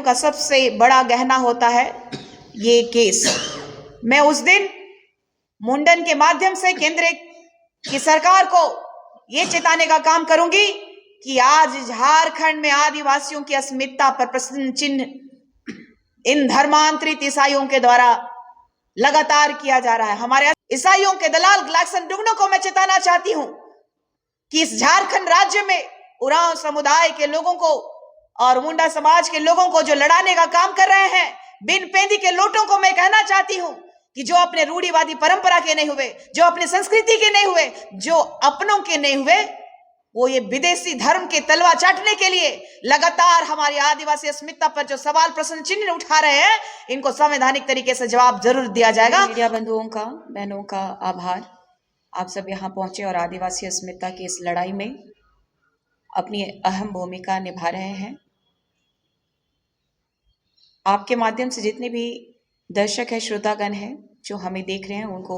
का सबसे बड़ा गहना होता है ये केस। मैं उस दिन मुंडन के माध्यम से केंद्र की सरकार को ये चेताने का काम करूंगी कि आज झारखंड में आदिवासियों की अस्मिता पर प्रश्न चिन्ह इन धर्मांतरित ईसाइयों के द्वारा लगातार किया जा रहा है। हमारे ईसाइयों के दलाल ग्लैक्सन डुगनो को मैं चेताना चाहती हूं कि इस झारखंड राज्य में उरांव समुदाय के लोगों को और मुंडा समाज के लोगों को जो लड़ाने का काम कर रहे हैं, बिन पेंदी के लोटों को मैं कहना चाहती हूं कि जो अपने रूढ़िवादी परंपरा के नहीं हुए, जो अपने संस्कृति के नहीं हुए, जो अपनों के नहीं हुए, वो ये विदेशी धर्म के तलवा चाटने के लिए लगातार हमारी आदिवासी अस्मिता पर जो सवाल प्रश्न चिन्ह उठा रहे हैं, इनको संवैधानिक तरीके से जवाब जरूर दिया जाएगा। मीडिया बंधुओं का, बहनों का आभार। आप सब यहाँ पहुंचे और आदिवासी अस्मिता की इस लड़ाई में अपनी अहम भूमिका निभा रहे हैं। आपके माध्यम से जितने भी दर्शक है, श्रोतागण हैं जो हमें देख रहे हैं, उनको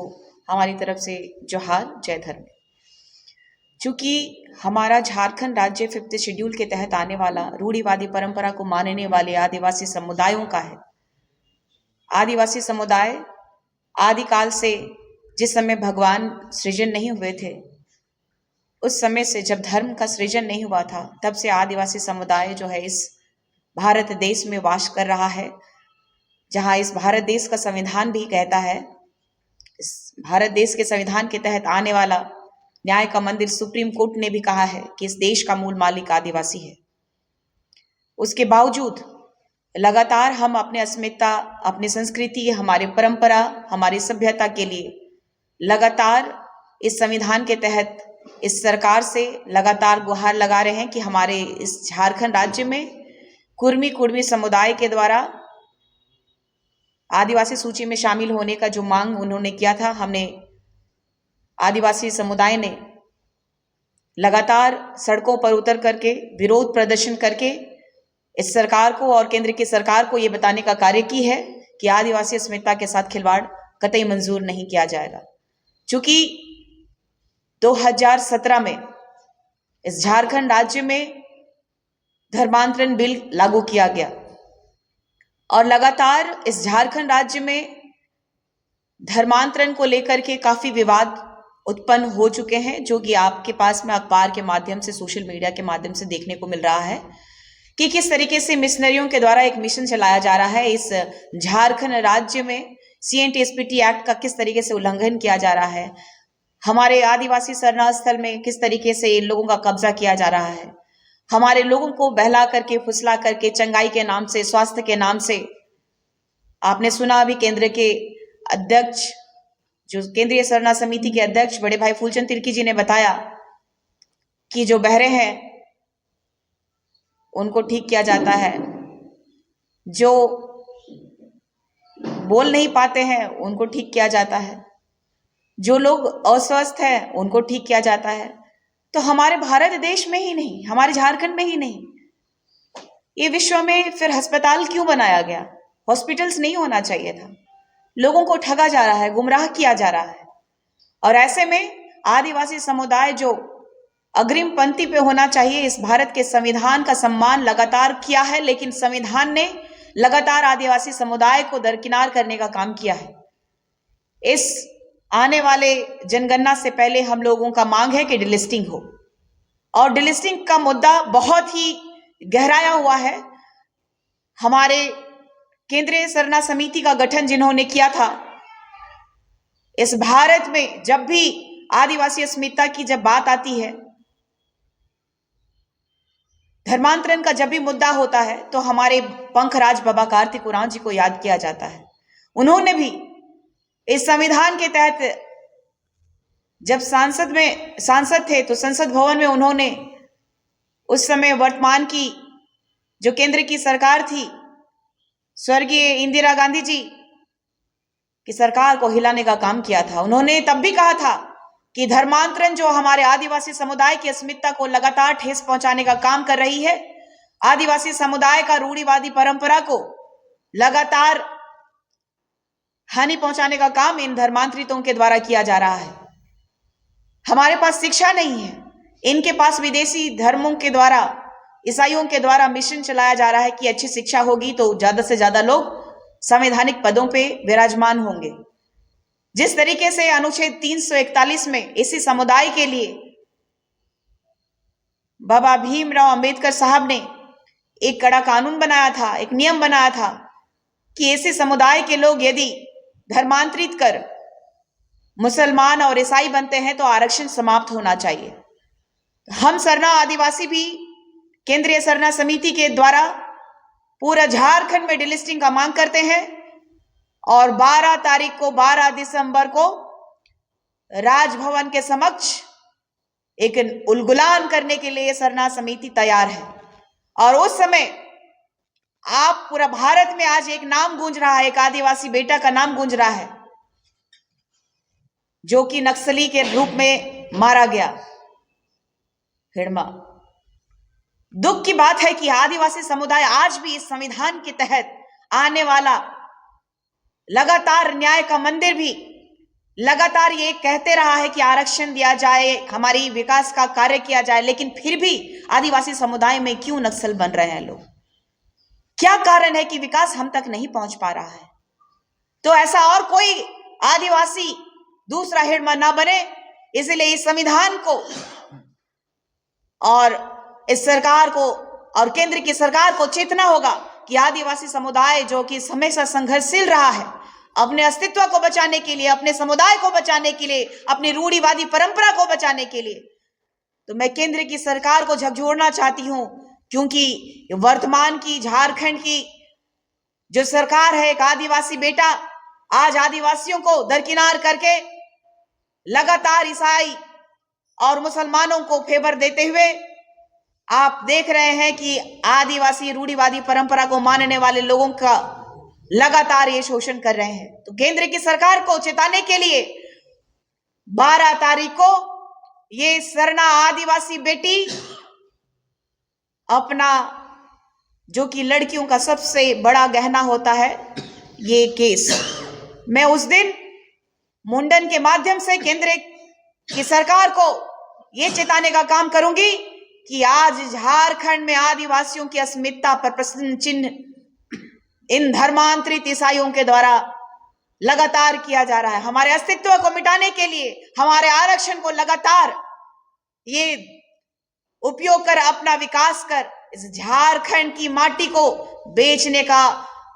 हमारी तरफ से जोहार, जय धर्म। चूंकि हमारा झारखंड राज्य 5th शेड्यूल के तहत आने वाला रूढ़िवादी परंपरा को मानने वाले आदिवासी समुदायों का है। आदिवासी समुदाय आदिकाल से, जिस समय भगवान सृजन नहीं हुए थे, उस समय से जब धर्म का सृजन नहीं हुआ था, तब से आदिवासी समुदाय जो है इस भारत देश में वास कर रहा है, जहां इस भारत देश का संविधान भी कहता है, इस भारत देश के संविधान के तहत आने वाला न्याय का मंदिर सुप्रीम कोर्ट ने भी कहा है कि इस देश का मूल मालिक आदिवासी है। उसके बावजूद लगातार हम अपने अस्मिता, अपनी संस्कृति, हमारी परंपरा, हमारी सभ्यता के लिए लगातार इस संविधान के तहत इस सरकार से लगातार गुहार लगा रहे हैं कि हमारे इस झारखंड राज्य में कुर्मी कुर्मी समुदाय के द्वारा आदिवासी सूची में शामिल होने का जो मांग उन्होंने किया था, हमने आदिवासी समुदाय ने लगातार सड़कों पर उतर करके विरोध प्रदर्शन करके इस सरकार को और केंद्र की सरकार को ये बताने का कार्य की है कि आदिवासी अस्मिता के साथ खिलवाड़ कतई मंजूर नहीं किया जाएगा। चूंकि 2017 में इस झारखंड राज्य में धर्मांतरण बिल लागू किया गया और लगातार इस झारखंड राज्य में धर्मांतरण को लेकर के काफी विवाद उत्पन्न हो चुके हैं, जो कि आपके पास में अखबार के माध्यम से, सोशल मीडिया के माध्यम से देखने को मिल रहा है कि किस तरीके से मिशनरियों के द्वारा एक मिशन चलाया जा रहा है। इस झारखंड राज्य में CNTSPT एक्ट का किस तरीके से उल्लंघन किया जा रहा है, हमारे आदिवासी शरण स्थल में किस तरीके से इन लोगों का कब्जा किया जा रहा है, हमारे लोगों को बहला करके, फुसला करके, चंगाई के नाम से, स्वास्थ्य के नाम से। आपने सुना अभी केंद्र के अध्यक्ष, जो केंद्रीय सरना समिति के अध्यक्ष बड़े भाई फूलचंद तिर्की जी ने बताया कि जो बहरे हैं उनको ठीक किया जाता है, जो बोल नहीं पाते हैं उनको ठीक किया जाता है, जो लोग अस्वस्थ हैं उनको ठीक किया जाता है। तो हमारे भारत देश में ही नहीं, हमारे झारखंड में ही नहीं, ये विश्व में फिर अस्पताल क्यों बनाया गया? हॉस्पिटल्स नहीं होना चाहिए था। लोगों को ठगा जा रहा है, गुमराह किया जा रहा है। और ऐसे में आदिवासी समुदाय जो अग्रिम पंक्ति पे होना चाहिए, इस भारत के संविधान का सम्मान लगातार किया है, लेकिन संविधान ने लगातार आदिवासी समुदाय को दरकिनार करने का काम किया है। इस आने वाले जनगणना से पहले हम लोगों का मांग है कि डिलिस्टिंग हो, और डिलिस्टिंग का मुद्दा बहुत ही गहराया हुआ है। हमारे केंद्रीय सरना समिति का गठन जिन्होंने किया था, इस भारत में जब भी आदिवासी अस्मिता की जब बात आती है, धर्मांतरण का जब भी मुद्दा होता है, तो हमारे पंखराज बाबा कार्तिक उरांव जी को याद किया जाता है। उन्होंने भी इस संविधान के तहत जब सांसद थे, तो संसद भवन में उन्होंने उस समय वर्तमान की जो केंद्र की सरकार थी, स्वर्गीय इंदिरा गांधी जी की सरकार को हिलाने का काम किया था। उन्होंने तब भी कहा था कि धर्मांतरण जो हमारे आदिवासी समुदाय की अस्मिता को लगातार ठेस पहुंचाने का काम कर रही है, आदिवासी समुदाय का रूढ़िवादी परंपरा को लगातार हानि पहुंचाने का काम इन धर्मांतरितों के द्वारा किया जा रहा है। हमारे पास शिक्षा नहीं है, इनके पास विदेशी धर्मों के द्वारा ईसाइयों के द्वारा मिशन चलाया जा रहा है कि अच्छी शिक्षा होगी तो ज्यादा से ज्यादा लोग संवैधानिक पदों पे विराजमान होंगे। जिस तरीके से अनुच्छेद 341 में एसी समुदाय के लिए बाबा भीमराव अंबेडकर साहब ने एक कड़ा कानून बनाया था, एक नियम बनाया था कि ऐसे समुदाय के लोग यदि धर्मांतरित कर मुसलमान और ईसाई बनते हैं तो आरक्षण समाप्त होना चाहिए। हम सरना आदिवासी भी केंद्रीय सरना समिति के द्वारा पूरा झारखंड में डिलिस्टिंग का मांग करते हैं और 12 दिसंबर को राजभवन के समक्ष एक उलगुलान करने के लिए सरना समिति तैयार है। और उस समय आप पूरा भारत में आज एक नाम गूंज रहा है, एक आदिवासी बेटा का नाम गूंज रहा है जो कि नक्सली के रूप में मारा गया, हिड़मा। दुख की बात है कि आदिवासी समुदाय आज भी इस संविधान के तहत आने वाला लगातार न्याय का मंदिर भी लगातार ये कहते रहा है कि आरक्षण दिया जाए, हमारी विकास का कार्य किया जाए, लेकिन फिर भी आदिवासी समुदाय में क्यों नक्सल बन रहे हैं लोग? क्या कारण है कि विकास हम तक नहीं पहुंच पा रहा है? तो ऐसा और कोई आदिवासी दूसरा हिड़मा ना बने, इसलिए इस संविधान को और इस सरकार को और केंद्र की सरकार को चेतना होगा कि आदिवासी समुदाय जो कि हमेशा संघर्षशील रहा है अपने अस्तित्व को बचाने के लिए, अपने समुदाय को बचाने के लिए, अपनी रूढ़िवादी परंपरा को बचाने के लिए, तो मैं केंद्र की सरकार को झकझोरना चाहती हूं, क्योंकि वर्तमान की झारखंड की जो सरकार है, एक आदिवासी बेटा आज आदिवासियों को दरकिनार करके लगातार ईसाई और मुसलमानों को फेवर देते हुए आप देख रहे हैं कि आदिवासी रूढ़िवादी परंपरा को मानने वाले लोगों का लगातार ये शोषण कर रहे हैं। तो केंद्र की सरकार को चेताने के लिए 12 तारीख को ये सरना आदिवासी बेटी अपना जो कि लड़कियों का सबसे बड़ा गहना होता है ये केस, मैं उस दिन मुंडन के माध्यम से केंद्र की सरकार को ये चेताने का काम करूंगी कि आज झारखंड में आदिवासियों की अस्मिता पर प्रश्न चिन्ह इन धर्मांतरित ईसाइयों के द्वारा लगातार किया जा रहा है। हमारे अस्तित्व को मिटाने के लिए, हमारे आरक्षण को लगातार ये उपयोग कर अपना विकास कर इस झारखंड की माटी को बेचने का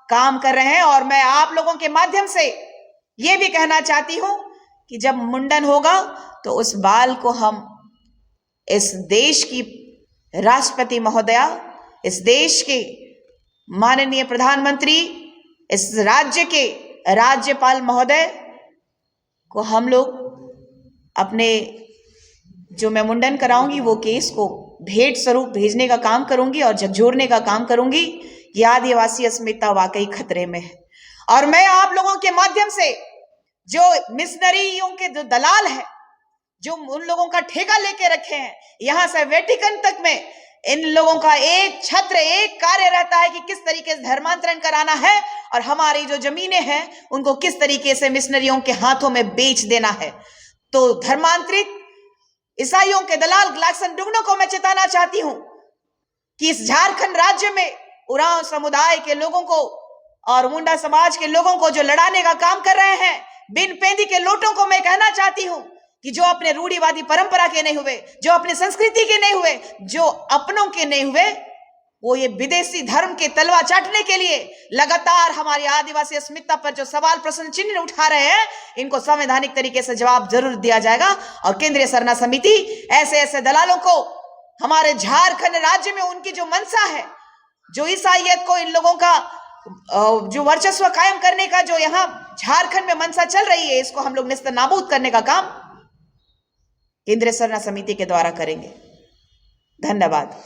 काम कर रहे हैं। और मैं आप लोगों के माध्यम से ये भी कहना चाहती हूं कि जब मुंडन होगा तो उस बाल को हम इस देश की राष्ट्रपति महोदया, इस देश के माननीय प्रधानमंत्री, इस राज्य के राज्यपाल महोदय को हम लोग अपने जो मैं मुंडन कराऊंगी वो केस को भेंट स्वरूप भेजने का काम करूंगी और झकझोरने का काम करूंगी कि आदिवासी अस्मिता वाकई खतरे में है। और मैं आप लोगों के माध्यम से जो मिशनरियों के जो दलाल है, जो उन लोगों का ठेका लेके रखे हैं, यहां से वेटिकन तक में इन लोगों का एक छत्र, एक कार्य रहता है कि किस तरीके से धर्मांतरण कराना है और हमारी जो जमीनें हैं उनको किस तरीके से मिशनरियों के हाथों में बेच देना है। तो धर्मांतरित ईसाइयों के दलाल ग्लाक्सन डुगनो को मैं चेताना चाहती हूं कि इस झारखंड राज्य में उरांव समुदाय के लोगों को और मुंडा समाज के लोगों को जो लड़ाने का काम कर रहे हैं, बिन पेंदी के लोटों को मैं कहना चाहती हूं कि जो अपने रूढ़िवादी परंपरा के नहीं हुए, जो अपने संस्कृति के नहीं हुए, जो अपनों के नहीं हुए, वो ये विदेशी धर्म के तलवा चाटने के लिए लगातार हमारी आदिवासी अस्मिता पर जो सवाल प्रश्न चिन्ह उठा रहे हैं, इनको संवैधानिक तरीके से जवाब जरूर दिया जाएगा। और केंद्रीय सरना समिति ऐसे ऐसे दलालों को हमारे झारखंड राज्य में उनकी जो मंशा है, जो ईसाईयत को इन लोगों का जो वर्चस्व कायम करने का जो यहाँ झारखंड में मंशा चल रही है, इसको हम लोग नेस्तनाबूद करने का काम केंद्रीय सरना समिति के द्वारा करेंगे। धन्यवाद।